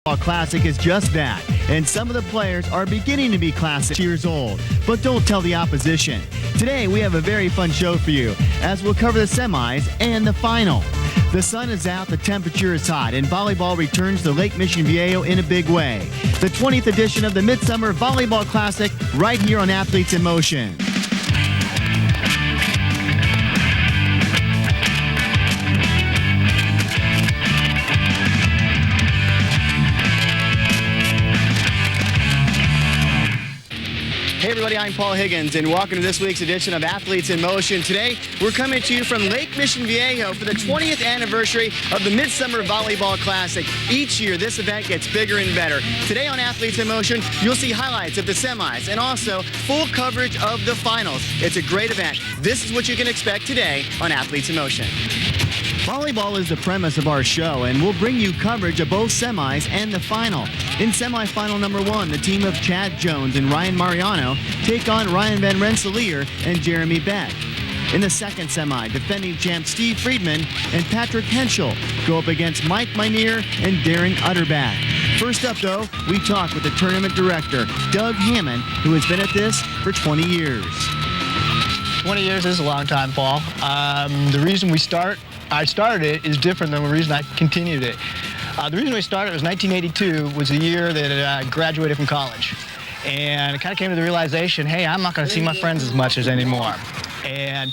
Classic is just that, and some of the players are beginning to be classic years old, but don't tell the opposition. Today we have a very fun show for you, as we'll cover the semis and the final. The sun is out, the temperature is hot, and volleyball returns to Lake Mission Viejo in a big way. The 20th edition of the Midsummer Volleyball Classic right here on Athletes in Motion. Hey everybody, I'm Paul Higgins, and welcome to this week's edition of Athletes in Motion. Today, we're coming to you from Lake Mission Viejo for the 20th anniversary of the Midsummer Volleyball Classic. Each year, this event gets bigger and better. Today on Athletes in Motion, you'll see highlights of the semis and also full coverage of the finals. It's a great event. This is what you can expect today on Athletes in Motion. Volleyball is the premise of our show, and we'll bring you coverage of both semis and the final. In semifinal number 1, the team of Chad Jones and Ryan Mariano take on Ryan Van Rensalear and Jeremy Beck. In the second semi, defending champ Steve Friedman and Patrick Henschel go up against Mike Minear and Darren Utterback. First up, though, we talk with the tournament director, Doug Hammond, who has been at this for 20 years. 20 years is a long time, Paul. The reason I started it is different than the reason I continued it. The reason we started was 1982 was the year that I graduated from college. And I kind of came to the realization, hey, I'm not going to see my friends as much as anymore. And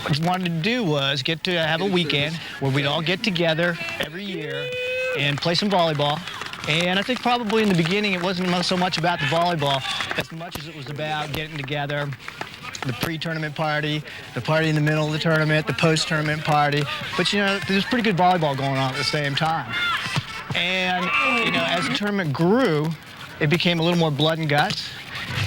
what I wanted to do was get to have a weekend where we'd all get together every year and play some volleyball. And I think probably in the beginning it wasn't so much about the volleyball as much as it was about getting together, the pre-tournament party, the party in the middle of the tournament, the post-tournament party. But, you know, there's pretty good volleyball going on at the same time. And, you know, as the tournament grew, it became a little more blood and guts.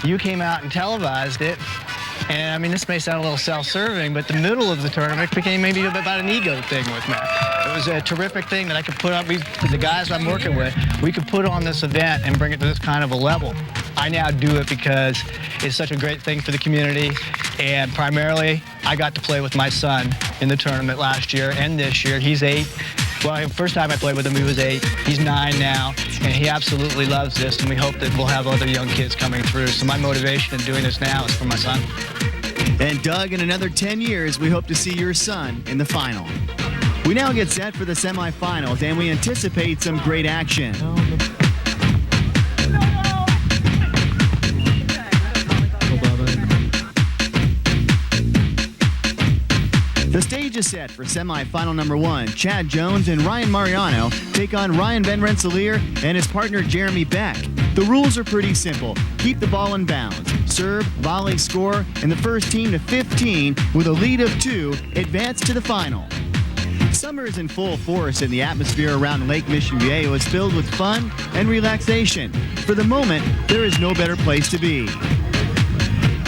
You came out and televised it. And, I mean, this may sound a little self-serving, but the middle of the tournament became maybe about an ego thing with me. It was a terrific thing that I could put on, the guys I'm working with, we could put on this event and bring it to this kind of a level. I now do it because it's such a great thing for the community, and primarily I got to play with my son in the tournament last year and this year. He's 8. Well, the first time I played with him, he was 8. He's 9 now, and he absolutely loves this, and we hope that we'll have other young kids coming through. So my motivation in doing this now is for my son. And Doug, in another 10 years, we hope to see your son in the final. We now get set for the semifinals, and we anticipate some great action. The stage is set for semifinal number 1. Chad Jones and Ryan Mariano take on Ryan Van Rensalear and his partner Jeremy Beck. The rules are pretty simple. Keep the ball in bounds, serve, volley, score, and the first team to 15 with a lead of 2 advance to the final. Summer is in full force, and the atmosphere around Lake Mission Viejo is filled with fun and relaxation. For the moment, there is no better place to be.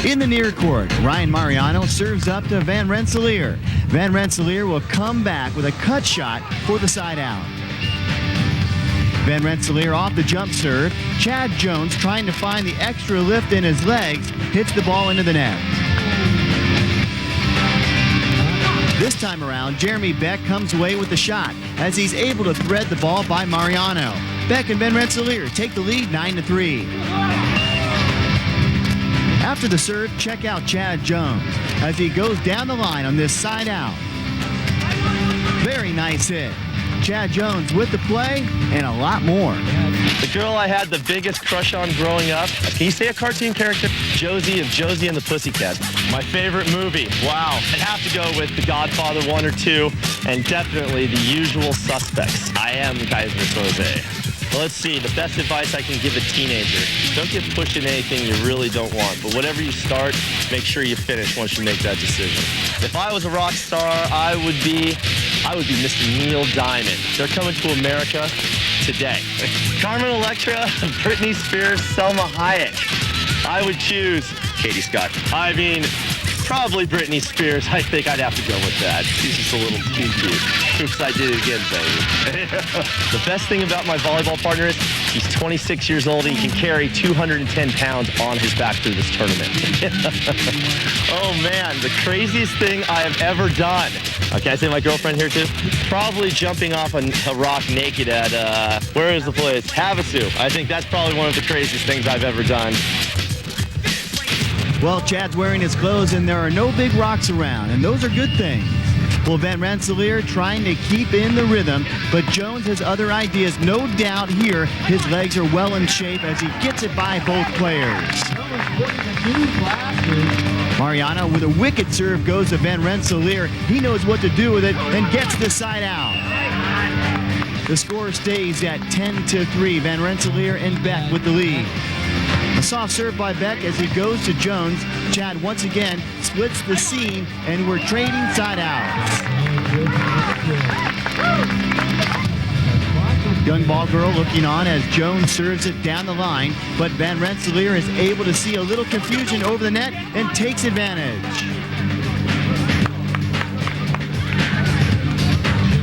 In the near court, Ryan Mariano serves up to Van Rensalear. Van Rensalear will come back with a cut shot for the side out. Van Rensalear off the jump serve. Chad Jones, trying to find the extra lift in his legs, hits the ball into the net. This time around, Jeremy Beck comes away with the shot as he's able to thread the ball by Mariano. Beck and Van Rensalear take the lead 9-3. After the serve, check out Chad Jones as he goes down the line on this side out. Very nice hit. Chad Jones with the play and a lot more. The girl I had the biggest crush on growing up. Can you say a cartoon character? Josie of Josie and the Pussycats. My favorite movie. Wow. I'd have to go with The Godfather 1 or 2 and definitely The Usual Suspects. I am Kaiser Soze. Let's see, the best advice I can give a teenager. Don't get pushed in anything you really don't want, but whatever you start, make sure you finish once you make that decision. If I was a rock star, I would be Mr. Neil Diamond. They're coming to America today. Carmen Electra, Britney Spears, Selma Hayek. I would choose Katie Scott. I mean, Probably Britney Spears. I think I'd have to go with that. She's just a little too cute. Oops, I did it again, baby. The best thing about my volleyball partner is he's 26 years old and he can carry 210 pounds on his back through this tournament. Oh man, the craziest thing I have ever done. Okay, I say my girlfriend here too. Probably jumping off a rock naked at, where is the place? Havasu. I think that's probably one of the craziest things I've ever done. Well, Chad's wearing his clothes and there are no big rocks around, and those are good things. Well, Van Rensselaer trying to keep in the rhythm, but Jones has other ideas. No doubt here, his legs are well in shape as he gets it by both players. Mariano with a wicked serve goes to Van Rensselaer. He knows what to do with it and gets the side out. The score stays at 10-3. Van Rensselaer and Beck with the lead. A soft serve by Beck as he goes to Jones. Chad once again splits the seam, and we're trading side outs. Young ball girl looking on as Jones serves it down the line, but Van Rensselaer is able to see a little confusion over the net and takes advantage.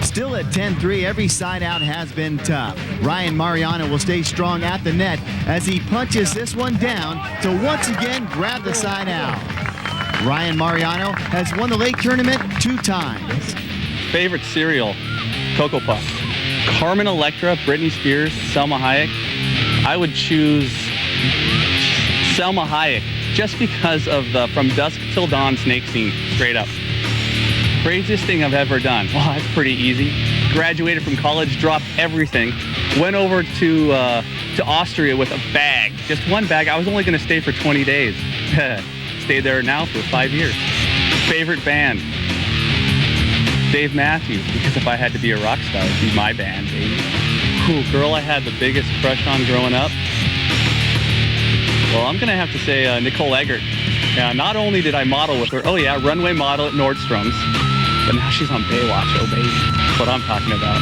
Still at 10-3, every side out has been tough. Ryan Mariano will stay strong at the net as he punches this one down to once again grab the side out. Ryan Mariano has won the Lake Tournament 2 times. Favorite cereal, Cocoa Puffs. Carmen Electra, Britney Spears, Selma Hayek. I would choose Selma Hayek just because of the From Dusk Till Dawn snake scene, straight up. Craziest thing I've ever done. Well, that's pretty easy. Graduated from college, dropped everything, went over to Austria with a bag, just one bag. I was only going to stay for 20 days. Stayed there now for 5 years. Favorite band, Dave Matthews, because if I had to be a rock star, it'd be my band, baby. Cool girl I had the biggest crush on growing up. Well, I'm going to have to say Nicole Eggert. Yeah, not only did I model with her, oh yeah, runway model at Nordstrom's, but now she's on Baywatch, oh baby. That's what I'm talking about.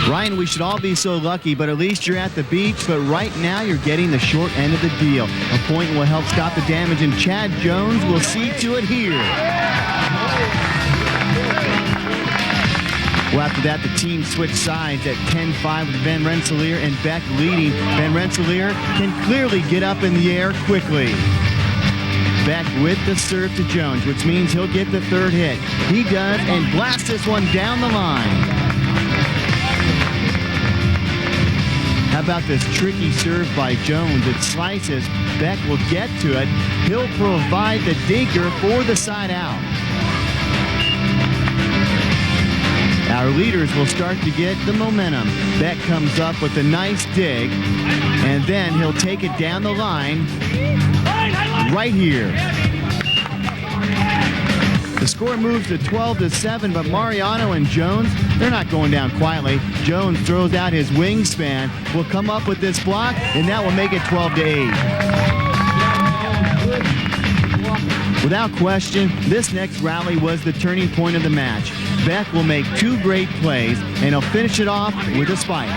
Ryan, we should all be so lucky, but at least you're at the beach. But right now, you're getting the short end of the deal. A point will help stop the damage, and Chad Jones will see to it here. Well, after that, the team switched sides at 10-5 with Van Rensselaer and Beck leading. Van Rensselaer can clearly get up in the air quickly. Beck with the serve to Jones, which means he'll get the third hit. He does, and blasts this one down the line. How about this tricky serve by Jones? It slices. Beck will get to it. He'll provide the dinker for the side out. Our leaders will start to get the momentum. Beck comes up with a nice dig, and then he'll take it down the line right here. The score moves to 12-7, but Mariano and Jones, they're not going down quietly. Jones throws out his wingspan, will come up with this block, and that will make it 12-8. Without question, this next rally was the turning point of the match. Beck will make 2 great plays, and he'll finish it off with a spike.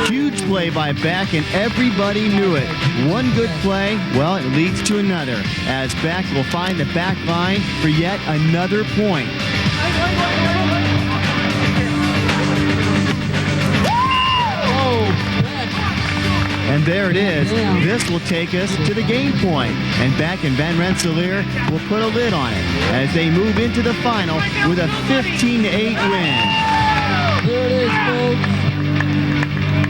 Huge play by Beck, and everybody knew it. One good play, well, it leads to another, as Beck will find the back line for yet another point. And there it is. This will take us to the game point. And Beck and Van Rensselaer will put a lid on it as they move into the final with a 15-8 win. There it is, folks.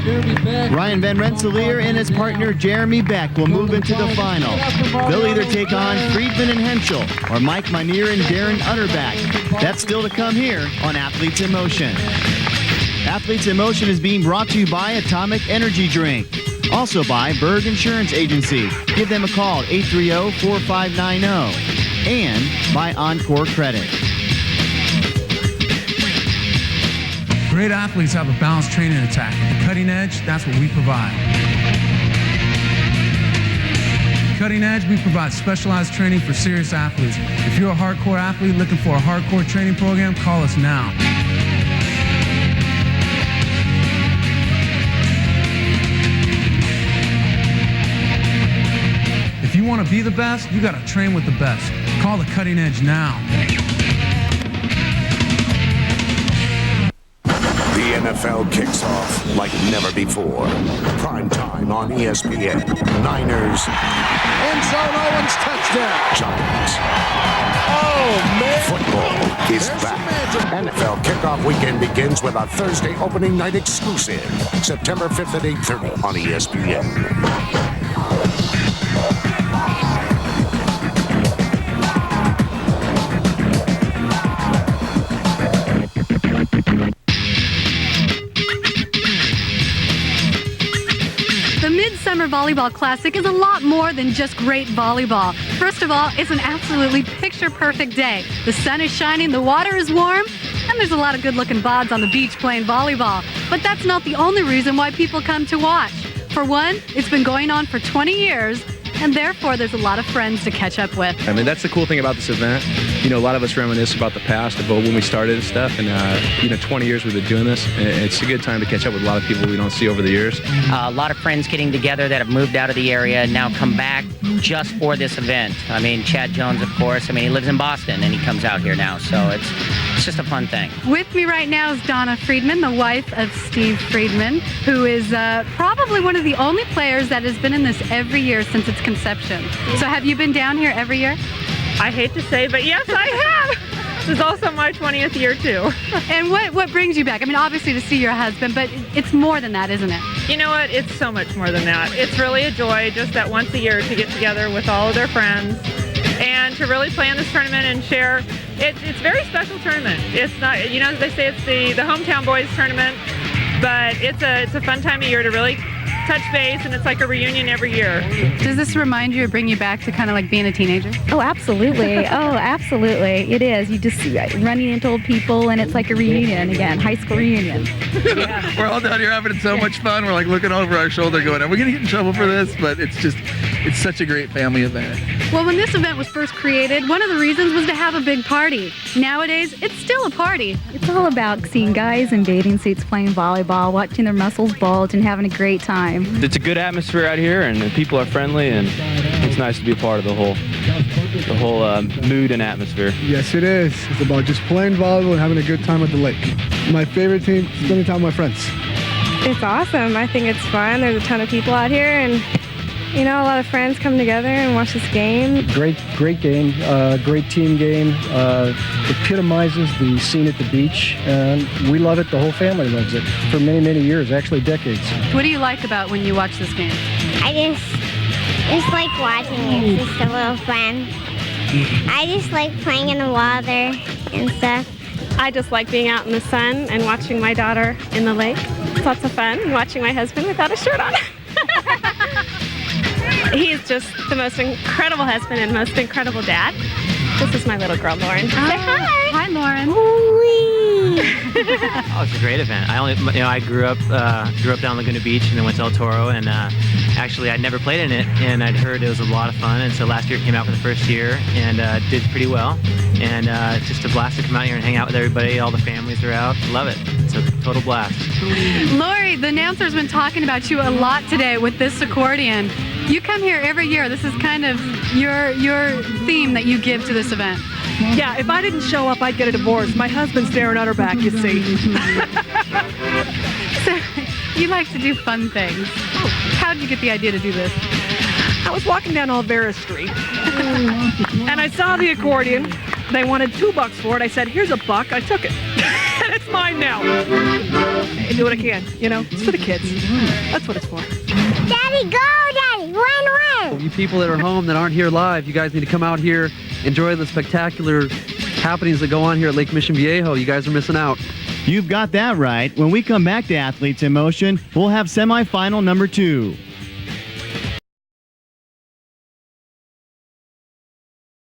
Jeremy Beck. Ryan Van Rensselaer and his partner Jeremy Beck will move into the final. They'll either take on Friedman and Henschel or Mike Minear and Darren Utterback. That's still to come here on Athletes in Motion. Athletes in Motion is being brought to you by Atomic Energy Drink. Also by Berg Insurance Agency. Give them a call, 830-4590. And by Encore Credit. Great athletes have a balanced training attack. At the Cutting Edge, that's what we provide. Cutting Edge, we provide specialized training for serious athletes. If you're a hardcore athlete looking for a hardcore training program, call us now. want to be the best, you got to train with the best. Call the Cutting Edge now. The NFL kicks off like never before. Prime time on ESPN. Niners. End zone, Owens, touchdown. Giants. Oh, man. Football is back. NFL kickoff weekend begins with a Thursday opening night exclusive. September 5th at 8:30 on ESPN. The Midsummer Volleyball Classic is a lot more than just great volleyball. First of all, it's an absolutely picture-perfect day. The sun is shining, the water is warm, and there's a lot of good-looking bods on the beach playing volleyball. But that's not the only reason why people come to watch. For one, it's been going on for 20 years, and therefore there's a lot of friends to catch up with. I mean, that's the cool thing about this event. You know, a lot of us reminisce about the past, about when we started and stuff, and, 20 years we've been doing this. And it's a good time to catch up with a lot of people we don't see over the years. A lot of friends getting together that have moved out of the area and now come back just for this event. I mean, Chad Jones, of course. I mean, he lives in Boston, and he comes out here now, so it's just a fun thing. With me right now is Donna Friedman, the wife of Steve Friedman, who is probably one of the only players that has been in this every year since its conception. So have you been down here every year? I hate to say, but yes, I have. This is also my 20th year, too. And what brings you back? I mean, obviously to see your husband, but it's more than that, isn't it? You know what? It's so much more than that. It's really a joy just that once a year to get together with all of their friends and to really play in this tournament and share. It's a very special tournament. It's not, you know, they say it's the hometown boys tournament, but it's a fun time of year to really touch base, and it's like a reunion every year. Does this remind you or bring you back to kind of like being a teenager? Oh, absolutely. Oh, absolutely. It is. You just running into old people, and it's like a reunion again, high school reunion. Yeah. We're all down here having so much fun. We're like looking over our shoulder going, are we going to get in trouble for this? But it's such a great family event. Well, when this event was first created, one of the reasons was to have a big party. Nowadays, it's still a party. It's all about seeing guys in bathing suits playing volleyball, watching their muscles bulge, and having a great time. It's a good atmosphere out here, and the people are friendly, and it's nice to be a part of the whole mood and atmosphere. Yes, it is. It's about just playing volleyball and having a good time at the lake. My favorite team, spending time with my friends. It's awesome. I think it's fun. There's a ton of people out here, and you know, a lot of friends come together and watch this game. Great game, great team game. Epitomizes the scene at the beach, and we love it. The whole family loves it for many, many years, actually decades. What do you like about when you watch this game? I just like watching it. It's just a little fun. I just like playing in the water and stuff. I just like being out in the sun and watching my daughter in the lake. It's lots of fun, and watching my husband without a shirt on. He is just the most incredible husband and most incredible dad. This is my little girl, Lauren. Say hi. Hi, Lauren. Oh, it's a great event. I grew up down Laguna Beach and then went to El Toro, and actually I'd never played in it, and I'd heard it was a lot of fun, and so last year it came out for the first year and did pretty well, and it's just a blast to come out here and hang out with everybody. All the families are out. Love it. It's a total blast. Lori, the announcer's been talking about you a lot today with this accordion. You come here every year. This is kind of your theme that you give to this event. Yeah, if I didn't show up, I'd get a divorce. My husband's staring at her back, you see. So, you like to do fun things. How did you get the idea to do this? I was walking down Olvera Street, and I saw the accordion. They wanted $2 for it. I said, here's $1. I took it. And it's mine now. I do what I can, you know? It's for the kids. That's what it's for. Daddy, go, Daddy. Win. You people that are home that aren't here live, you guys need to come out here, enjoy the spectacular happenings that go on here at Lake Mission Viejo. You guys are missing out. You've got that right. When we come back to Athletes in Motion, we'll have semifinal number 2.